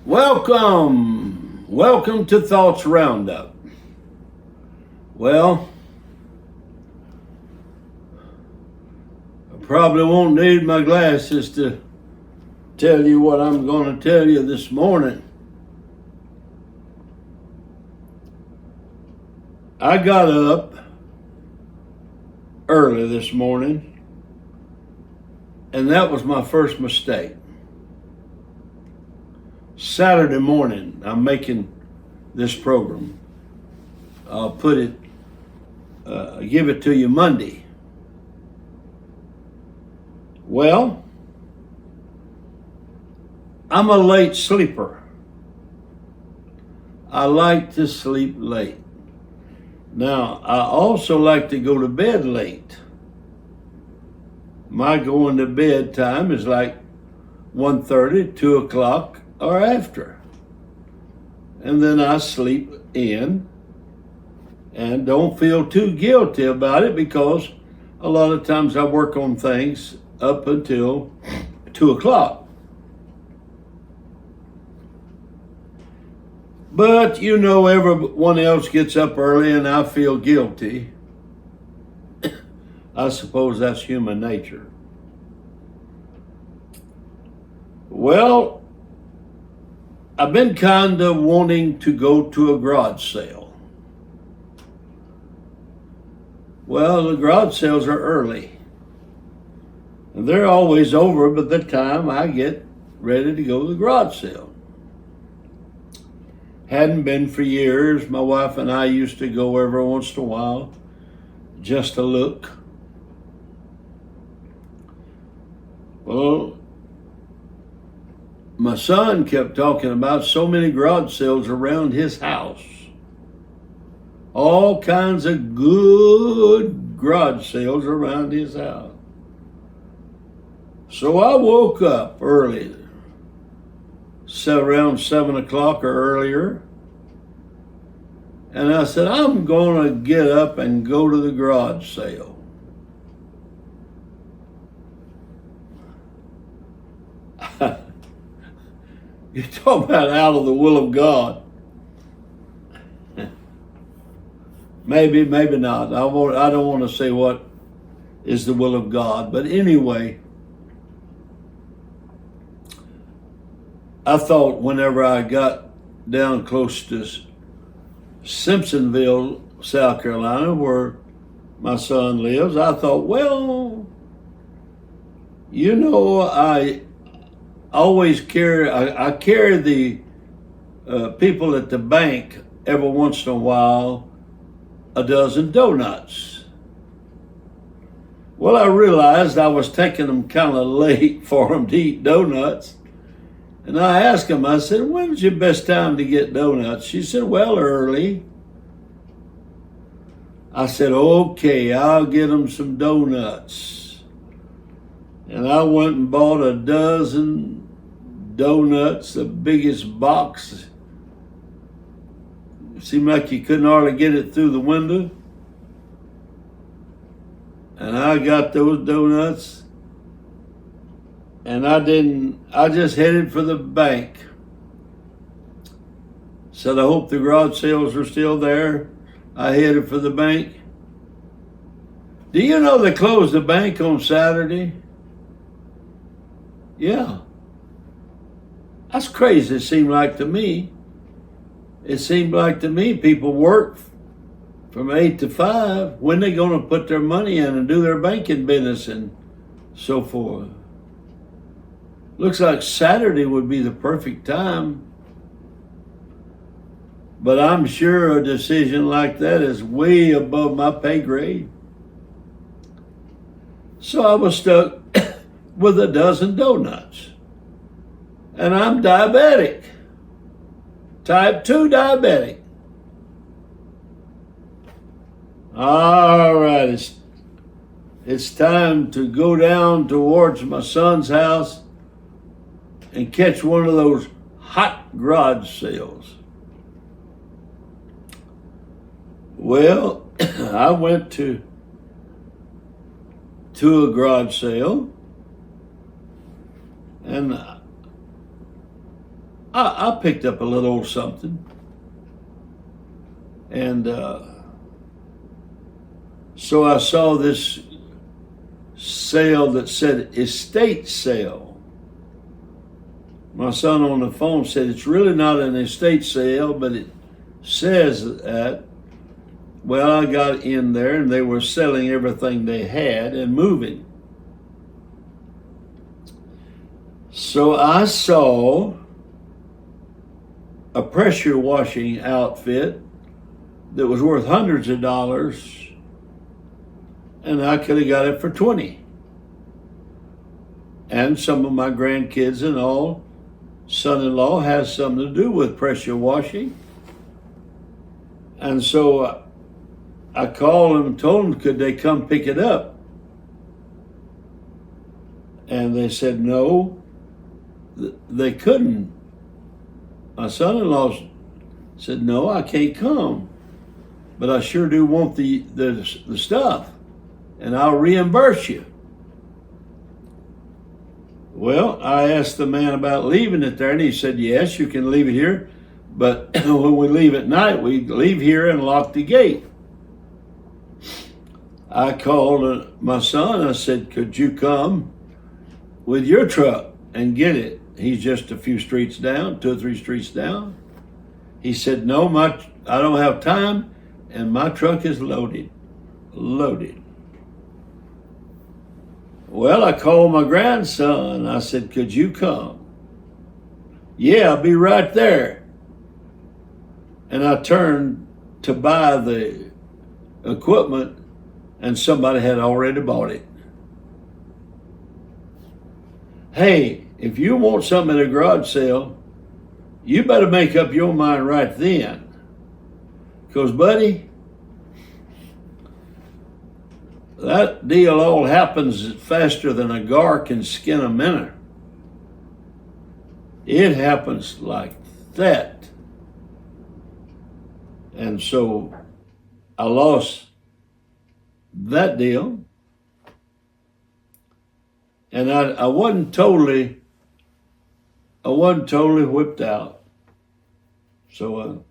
Welcome to Thoughts Roundup. Well, I probably won't need my glasses to tell you what I'm going to tell you this morning. I got up early this morning, and that was my first mistake. Saturday morning, I'm making this program. I'll give it to you Monday. Well, I'm a late sleeper. I like to sleep late. Now, I also like to go to bed late. My going to bed time is like 1:30, 2 o'clock, or after. And then I sleep in and don't feel too guilty about it because a lot of times I work on things up until 2 o'clock. But you know, everyone else gets up early and I feel guilty. I suppose that's human nature. Well, I've been kind of wanting to go to a garage sale. Well, the garage sales are early. And they're always over by the time I get ready to go to the garage sale. Hadn't been for years. My wife and I used to go every once in a while just to look. Well, my son kept talking about so many garage sales around his house. All kinds of good garage sales around his house. So I woke up early, around 7 o'clock or earlier, and I said, I'm going to get up and go to the garage sale. You talk about out of the will of God. Maybe not. I don't want to say what is the will of God. But anyway, I thought whenever I got down close to Simpsonville, South Carolina, where my son lives, I thought, well, you know, I always carry the people at the bank every once in a while a dozen donuts. Well, I realized I was taking them kind of late for them to eat donuts. And I asked them, I said, when's your best time to get donuts? She said, well, early. I said, okay, I'll get them some donuts. And I went and bought a dozen donuts, the biggest box. It seemed like you couldn't hardly get it through the window. And I got those donuts. And I just headed for the bank. Said, I hope the garage sales are still there. I headed for the bank. Do you know they closed the bank on Saturday? Yeah. That's crazy, it seemed like to me. It seemed like to me people work from 8 to 5. When they going to put their money in and do their banking business and so forth? Looks like Saturday would be the perfect time. But I'm sure a decision like that is way above my pay grade. So I was stuck with a dozen donuts. And I'm diabetic. Type 2 diabetic. All right, it's time to go down towards my son's house and catch one of those hot garage sales. Well, I went to a garage sale, and I picked up a little something, and so I saw this sale that said estate sale. My son on the phone said it's really not an estate sale, but it says that. Well, I got in there and they were selling everything they had and moving. So I saw a pressure washing outfit that was worth hundreds of dollars, and I could have got it for 20. And some of my grandkids and all, son-in-law has something to do with pressure washing. And so I called them and told them, could they come pick it up? And they said no, they couldn't. My son-in-law said, no, I can't come, but I sure do want the stuff, and I'll reimburse you. Well, I asked the man about leaving it there, and he said, yes, you can leave it here, but when we leave at night, we leave here and lock the gate. I called my son. I said, could you come with your truck and get it? He's just a few streets down, 2 or 3 streets down. He said, no, I don't have time, and my truck is loaded. Well, I called my grandson. I said, could you come? Yeah, I'll be right there. And I turned to buy the equipment, and somebody had already bought it. Hey, if you want something at a garage sale, you better make up your mind right then. Because, buddy, that deal all happens faster than a gar can skin a minnow. It happens like that. And so I lost that deal. And I wasn't totally whipped out. So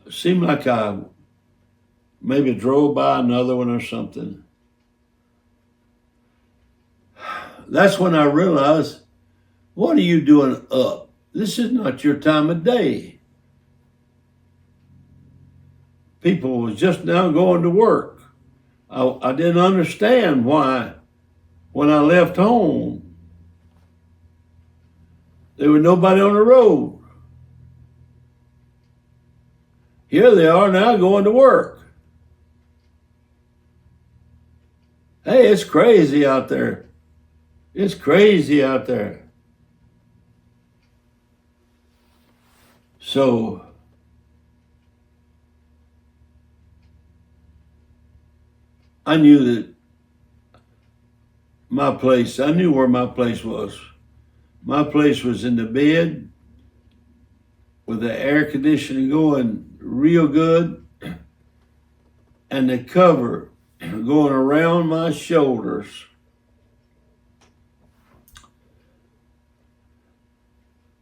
it seemed like I maybe drove by another one or something. That's when I realized, what are you doing up? This is not your time of day. People was just now going to work. I didn't understand why, when I left home, there was nobody on the road. Here they are now going to work. Hey, it's crazy out there. It's crazy out there. So, I knew that I knew where my place was. My place was in the bed with the air conditioning going real good and the cover going around my shoulders.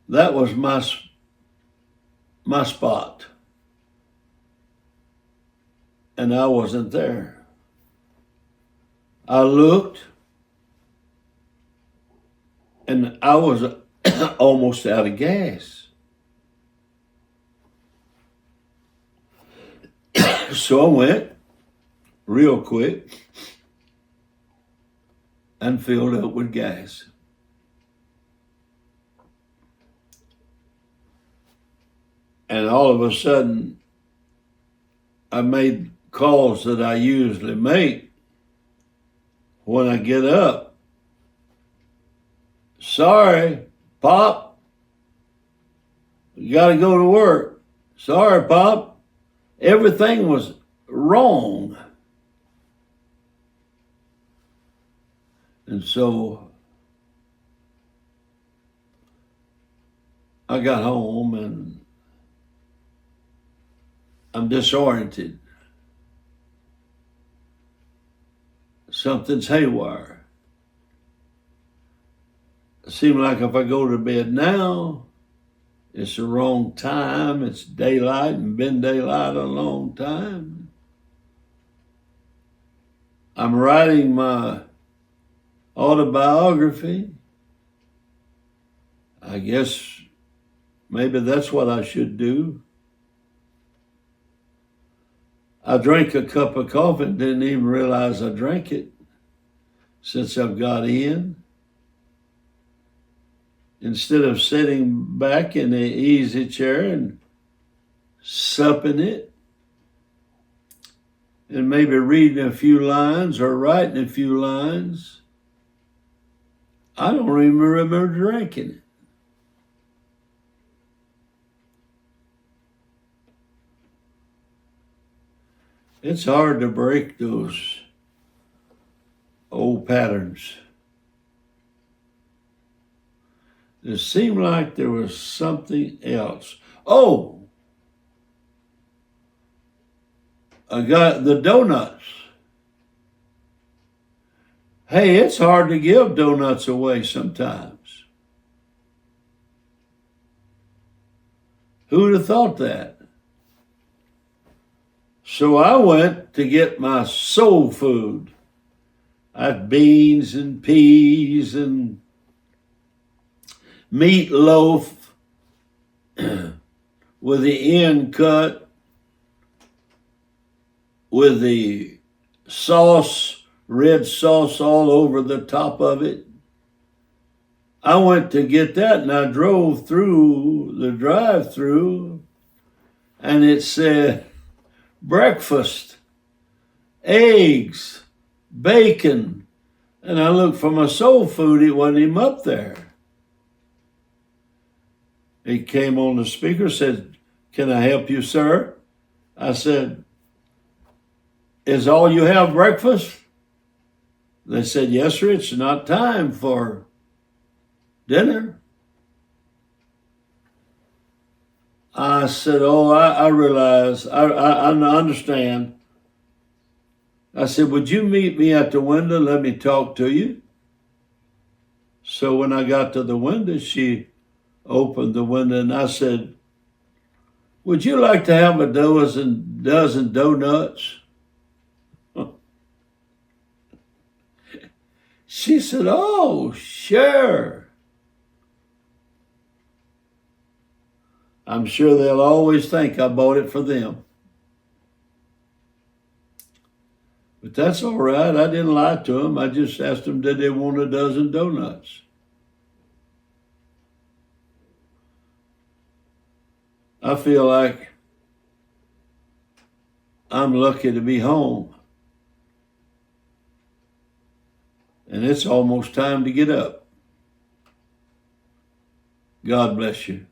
That was my spot. And I wasn't there. I looked, and I was almost out of gas. So I went real quick and filled up with gas. And all of a sudden, I made calls that I usually make when I get up. Sorry, Pop. You got to go to work. Sorry, Pop. Everything was wrong. And so I got home and I'm disoriented. Something's haywire. It seems like if I go to bed now, it's the wrong time. It's daylight and been daylight a long time. I'm writing my autobiography. I guess maybe that's what I should do. I drank a cup of coffee and didn't even realize I drank it since I've got in. Instead of sitting back in the easy chair and supping it and maybe reading a few lines or writing a few lines, I don't even remember drinking it. It's hard to break those old patterns. It seemed like there was something else. Oh, I got the donuts. Hey, it's hard to give donuts away sometimes. Who would have thought that? So I went to get my soul food. I had beans and peas and meatloaf with the end cut, with the sauce, red sauce all over the top of it. I went to get that and I drove through the drive-through and it said breakfast, eggs, bacon. And I looked for my soul food, it wasn't even up there. He came on the speaker, said, "Can I help you, sir?" I said, "Is all you have breakfast?" They said, "Yes, sir, it's not time for dinner." I said, "Oh, I realize, I understand." I said, "Would you meet me at the window? Let me talk to you." So when I got to the window, she opened the window and I said, "Would you like to have a dozen donuts?" She said, "Oh, sure." I'm sure they'll always think I bought it for them. But that's all right. I didn't lie to them. I just asked them, did they want a dozen donuts? I feel like I'm lucky to be home. And it's almost time to get up. God bless you.